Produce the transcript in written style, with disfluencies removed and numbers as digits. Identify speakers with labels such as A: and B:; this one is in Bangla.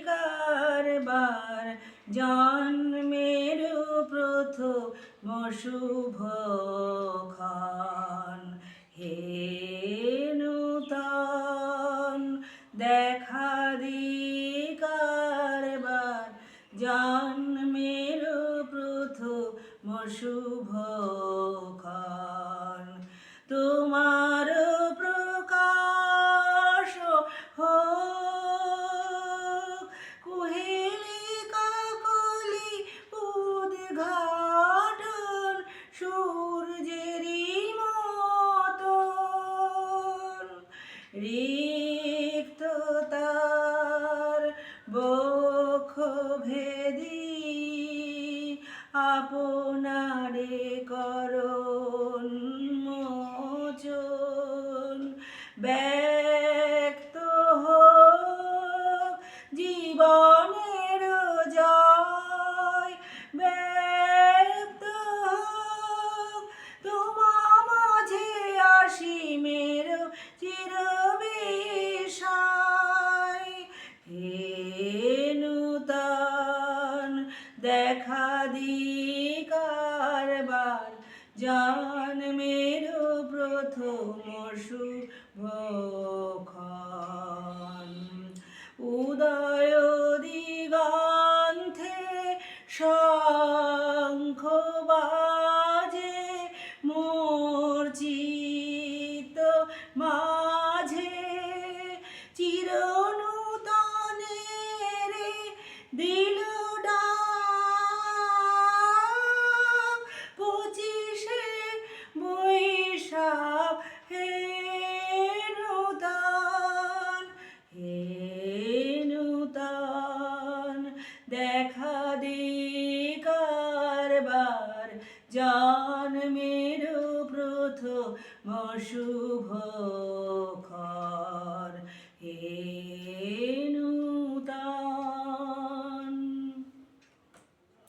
A: কারবার জন্মের প্রথম শুভক্ষণ। হে নূতন দেখা কারবার জন্মের প্রথম শুভক্ষণ। তোমার প্রকাশ হোক কুহেলিকা কলি উদ্ঘাটন সূর্যেরই মতন রিক্ততার বক্ষ ভেদি আপনারে করুণ মোচন। ব্যক্ত হোক জীবনের জয়, ব্যক্ত হোক তোমা মাঝে অসীমের চিরবিস্ময়। হে নূতন দেখা কারবার জন্মের প্রথম শুভক্ষণ। উদয় দিগন্তে শঙ্খ বাজে মোর চিত্ত মাঝে চিরনূতনের দিল ডাক। 25শে বৈশাখ হে নূতন, হে নূতন দেখা কারবার জন্মের প্রথম শুভক্ষণ।